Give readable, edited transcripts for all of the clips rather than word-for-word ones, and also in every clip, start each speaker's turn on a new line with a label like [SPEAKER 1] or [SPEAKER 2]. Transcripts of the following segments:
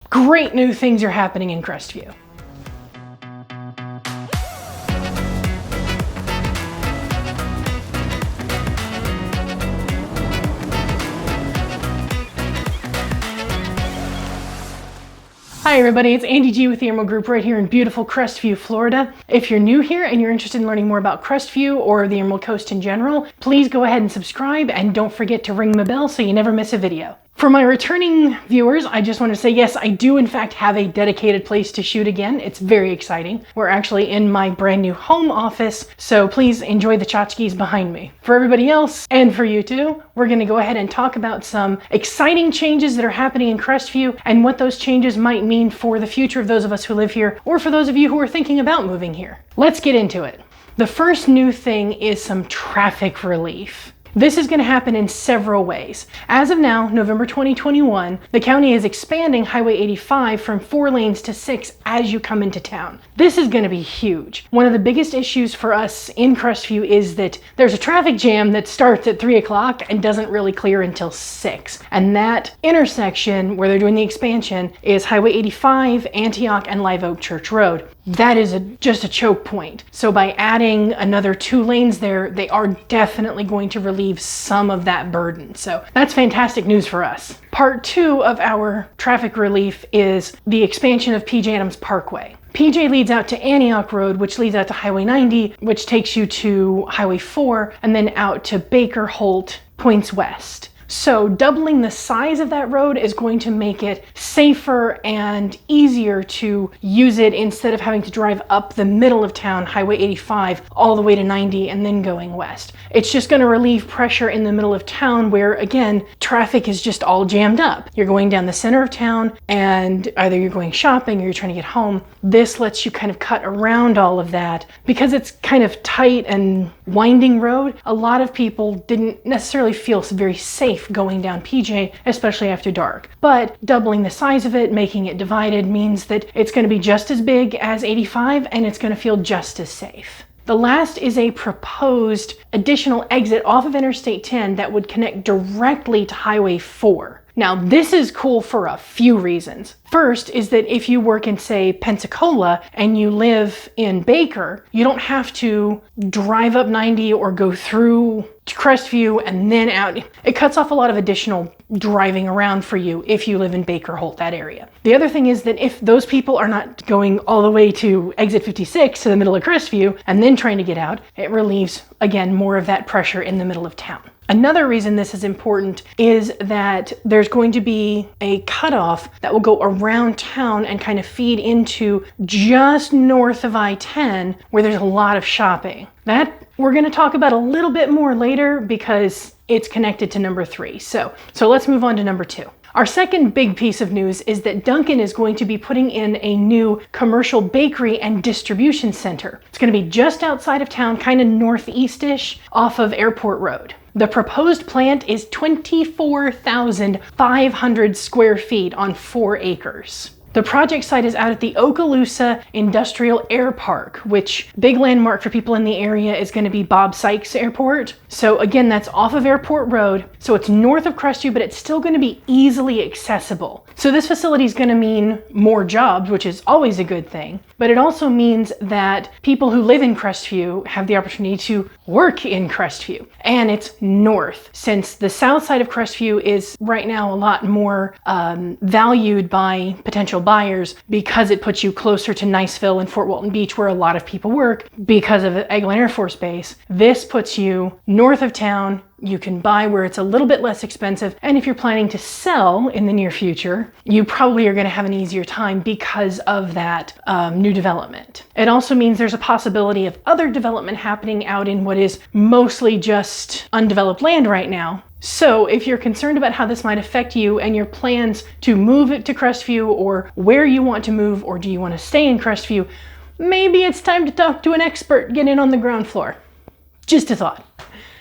[SPEAKER 1] great new things are happening in Crestview. Hi everybody, it's Andi G with the Emerald Group right here in beautiful Crestview, Florida. If you're new here and you're interested in learning more about Crestview or the Emerald Coast in general, please go ahead and subscribe and don't forget to ring the bell so you never miss a video. For my returning viewers, I just want to say yes, I do in fact have a dedicated place to shoot again. It's very exciting. We're actually in my brand new home office, so please enjoy the tchotchkes behind me. For everybody else, and for you too, we're going to go ahead and talk about some exciting changes that are happening in Crestview and what those changes might mean for the future of those of us who live here, or for those of you who are thinking about moving here. Let's get into it. The first new thing is some traffic relief. This is going to happen in several ways. As of now, November 2021, the county is expanding Highway 85 from 4 lanes to 6 as you come into town. This is going to be huge. One of the biggest issues for us in Crestview is that there's a traffic jam that starts at 3 o'clock and doesn't really clear until 6. And that intersection where they're doing the expansion is Highway 85, Antioch, and Live Oak Church Road. That is just a choke point. So by adding another 2 lanes there, they are definitely going to relieve some of that burden. So that's fantastic news for us. Part 2 of our traffic relief is the expansion of PJ Adams Parkway. PJ leads out to Antioch Road, which leads out to Highway 90, which takes you to Highway 4, and then out to Baker Holt, points west. So doubling the size of that road is going to make it safer and easier to use it instead of having to drive up the middle of town, Highway 85, all the way to 90 and then going west. It's just going to relieve pressure in the middle of town where, again, traffic is just all jammed up. You're going down the center of town and either you're going shopping or you're trying to get home. This lets you kind of cut around all of that. Because it's kind of tight and winding road, a lot of people didn't necessarily feel very safe going down PJ, especially after dark. But doubling the size of it, making it divided, means that it's going to be just as big as 85 and it's going to feel just as safe. The last is a proposed additional exit off of Interstate 10 that would connect directly to Highway 4. Now, this is cool for a few reasons. First is that if you work in, say, Pensacola and you live in Baker, you don't have to drive up 90 or go through Crestview and then out. It cuts off a lot of additional driving around for you if you live in Baker Holt, that area. The other thing is that if those people are not going all the way to exit 56 to the middle of Crestview and then trying to get out, it relieves, again, more of that pressure in the middle of town. Another reason this is important is that there's going to be a cutoff that will go around town and kind of feed into just north of I-10 where there's a lot of shopping. That we're going to talk about a little bit more later because it's connected to number 3. So let's move on to number 2. Our second big piece of news is that Dunkin' is going to be putting in a new commercial bakery and distribution center. It's going to be just outside of town, kind of northeast-ish, off of Airport Road. The proposed plant is 24,500 square feet on 4 acres. The project site is out at the Okaloosa Industrial Air Park, which big landmark for people in the area is going to be Bob Sykes Airport. So again, that's off of Airport Road. So it's north of Crestview, but it's still going to be easily accessible. So this facility is going to mean more jobs, which is always a good thing. But it also means that people who live in Crestview have the opportunity to work in Crestview. And it's north, since the south side of Crestview is right now a lot more valued by potential buyers because it puts you closer to Niceville and Fort Walton Beach where a lot of people work because of Eglin Air Force Base. This puts you north of town. You can buy where it's a little bit less expensive. And if you're planning to sell in the near future, you probably are going to have an easier time because of that new development. It also means there's a possibility of other development happening out in what is mostly just undeveloped land right now. So if you're concerned about how this might affect you and your plans to move it to Crestview or where you want to move, or do you want to stay in Crestview, maybe it's time to talk to an expert, get in on the ground floor. Just a thought.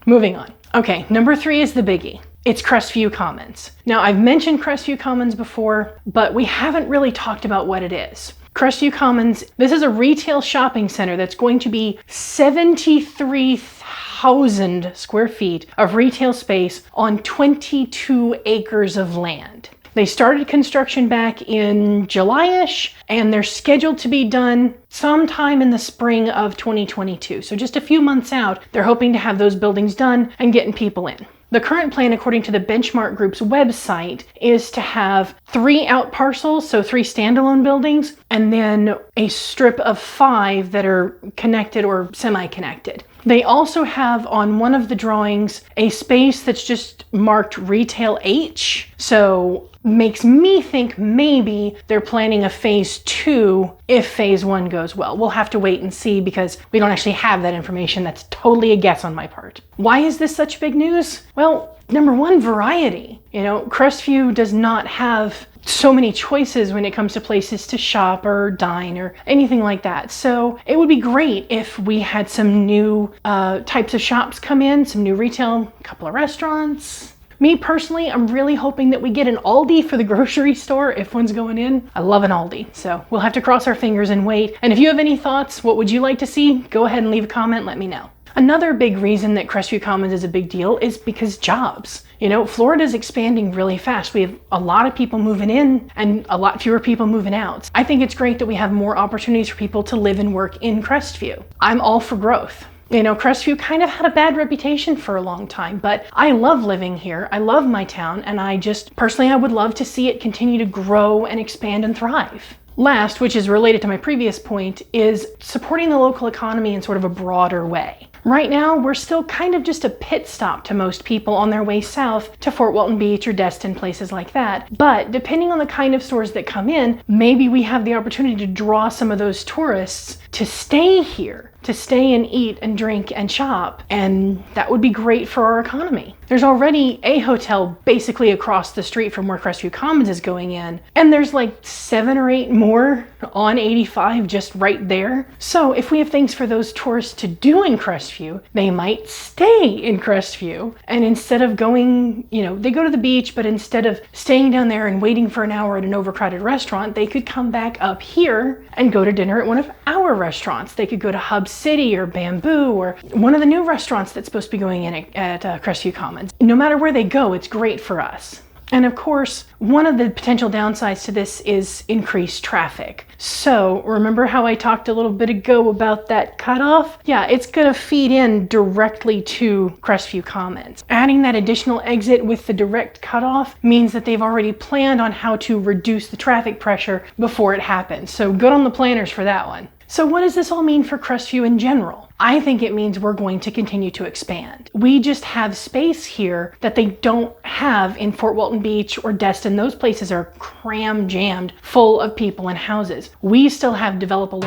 [SPEAKER 1] Moving on. Okay, number 3 is the biggie. It's Crestview Commons. Now, I've mentioned Crestview Commons before, but we haven't really talked about what it is. Crestview Commons, this is a retail shopping center that's going to be 73,000 square feet of retail space on 22 acres of land. They started construction back in July-ish, and they're scheduled to be done sometime in the spring of 2022. So just a few months out, they're hoping to have those buildings done and getting people in. The current plan, according to the Benchmark Group's website, is to have 3 out parcels, so 3 standalone buildings, and then a strip of 5 that are connected or semi-connected. They also have on one of the drawings a space that's just marked Retail H, so makes me think maybe they're planning a phase 2 if phase 1 goes well. We'll have to wait and see because we don't actually have that information. That's totally a guess on my part. Why is this such big news? Well, number one, variety. You know, Crestview does not have so many choices when it comes to places to shop or dine or anything like that. So it would be great if we had some new types of shops come in, some new retail, a couple of restaurants. Me personally, I'm really hoping that we get an Aldi for the grocery store if one's going in. I love an Aldi, so we'll have to cross our fingers and wait. And if you have any thoughts, what would you like to see? Go ahead and leave a comment, let me know. Another big reason that Crestview Commons is a big deal is because jobs. You know, Florida's expanding really fast. We have a lot of people moving in and a lot fewer people moving out. I think it's great that we have more opportunities for people to live and work in Crestview. I'm all for growth. You know, Crestview kind of had a bad reputation for a long time, but I love living here. I love my town, and I would love to see it continue to grow and expand and thrive. Last, which is related to my previous point, is supporting the local economy in sort of a broader way. Right now, we're still kind of just a pit stop to most people on their way south to Fort Walton Beach or Destin, places like that. But depending on the kind of stores that come in, maybe we have the opportunity to draw some of those tourists to stay here, to stay and eat and drink and shop, and that would be great for our economy. There's already a hotel basically across the street from where Crestview Commons is going in, and there's like 7 or 8 more on 85 just right there. So if we have things for those tourists to do in Crestview, they might stay in Crestview, and instead of going, you know, they go to the beach, but instead of staying down there and waiting for an hour at an overcrowded restaurant, they could come back up here and go to dinner at one of our restaurants. They could go to Hub City or Bamboo or one of the new restaurants that's supposed to be going in at Crestview Commons. No matter where they go, it's great for us. And of course, one of the potential downsides to this is increased traffic. So remember how I talked a little bit ago about that cutoff? Yeah, it's gonna feed in directly to Crestview Commons. Adding that additional exit with the direct cutoff means that they've already planned on how to reduce the traffic pressure before it happens. So good on the planners for that one. So what does this all mean for Crestview in general? I think it means we're going to continue to expand. We just have space here that they don't have in Fort Walton Beach or Destin. Those places are cram-jammed full of people and houses. We still have developable,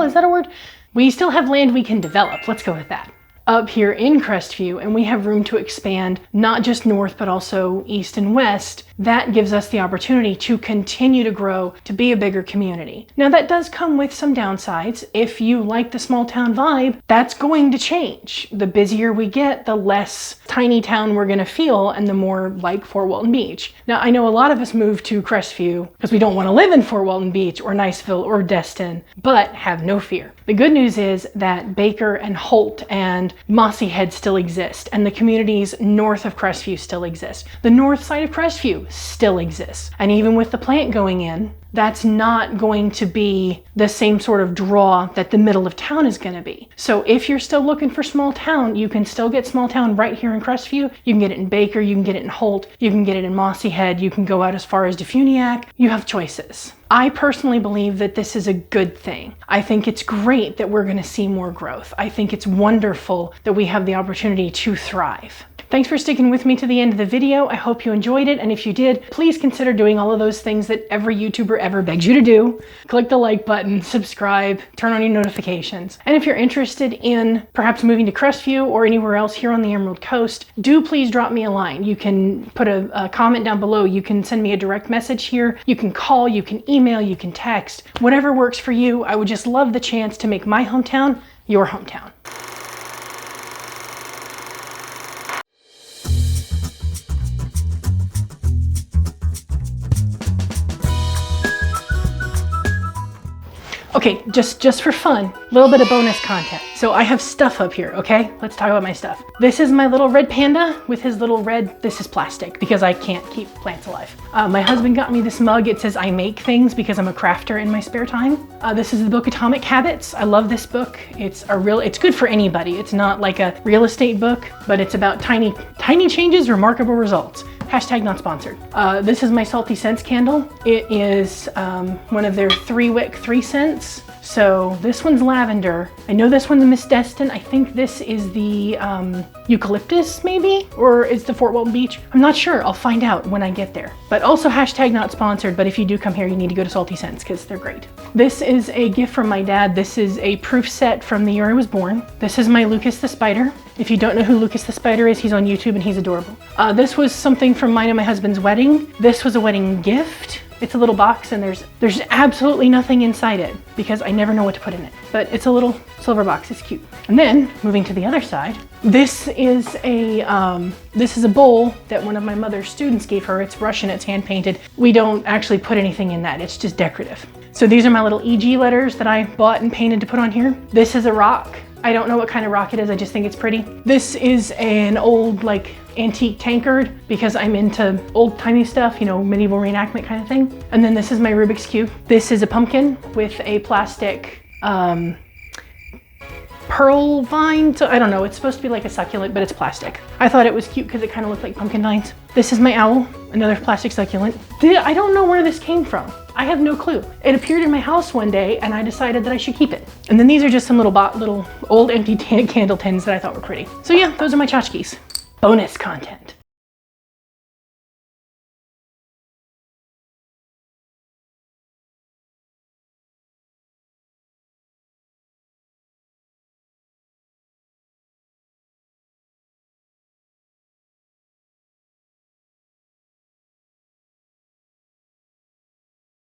[SPEAKER 1] is that a word? We still have land we can develop. Let's go with that. Up here in Crestview, and we have room to expand not just north but also east and west. That gives us the opportunity to continue to grow, to be a bigger community. Now that does come with some downsides. If you like the small town vibe, that's going to change. The busier we get, the less tiny town we're gonna feel and the more like Fort Walton Beach. Now I know a lot of us moved to Crestview because we don't want to live in Fort Walton Beach or Niceville or Destin, but have no fear. The good news is that Baker and Holt and Mossy Head still exist, and the communities north of Crestview still exist. The north side of Crestview still exists. And even with the plant going in, that's not going to be the same sort of draw that the middle of town is going to be. So if you're still looking for small town, you can still get small town right here in Crestview. You can get it in Baker, you can get it in Holt, you can get it in Mossy Head, you can go out as far as Defuniak. You have choices. I personally believe that this is a good thing. I think it's great that we're going to see more growth. I think it's wonderful that we have the opportunity to thrive. Thanks for sticking with me to the end of the video. I hope you enjoyed it, and if you did, please consider doing all of those things that every YouTuber ever begs you to do. Click the like button, subscribe, turn on your notifications. And if you're interested in perhaps moving to Crestview or anywhere else here on the Emerald Coast, do please drop me a line. You can put a comment down below. You can send me a direct message here. You can call, you can email, you can text. Whatever works for you. I would just love the chance to make my hometown your hometown. Okay, just for fun, a little bit of bonus content. So I have stuff up here, okay? Let's talk about my stuff. This is my little red panda with his little red, this is plastic because I can't keep plants alive. My husband got me this mug. It says I make things because I'm a crafter in my spare time. This is the book Atomic Habits. I love this book. It's good for anybody. It's not like a real estate book, but it's about tiny changes, remarkable results. Hashtag not sponsored. This is my Salty Scents candle. It is one of their 3-wick 3 scents. So this one's lavender. I know this one's Miss Destin. I think this is the eucalyptus maybe, or it's the Fort Walton Beach. I'm not sure. I'll find out when I get there. But also hashtag not sponsored, but if you do come here, you need to go to Salty Scents because they're great. This is a gift from my dad. This is a proof set from the year I was born. This is my Lucas the Spider. If you don't know who Lucas the Spider is, he's on YouTube and he's adorable. This was something from mine and my husband's wedding. This was a wedding gift. It's a little box and there's absolutely nothing inside it because I never know what to put in it. But it's a little silver box, it's cute. And then moving to the other side, this is a bowl that one of my mother's students gave her. It's Russian, it's hand painted. We don't actually put anything in that, it's just decorative. So these are my little EG letters that I bought and painted to put on here. This is a rock. I don't know what kind of rock it is, I just think it's pretty. This is an old like antique tankard because I'm into old timey stuff, you know, medieval reenactment kind of thing. And then this is my Rubik's Cube. This is a pumpkin with a plastic pearl vine. So I don't know, it's supposed to be like a succulent, but it's plastic. I thought it was cute because it kind of looked like pumpkin vines. This is my owl, another plastic succulent. I don't know where this came from. I have no clue. It appeared in my house one day and I decided that I should keep it. And then these are just some little old empty candle tins that I thought were pretty. So yeah, those are my tchotchkes. Bonus content.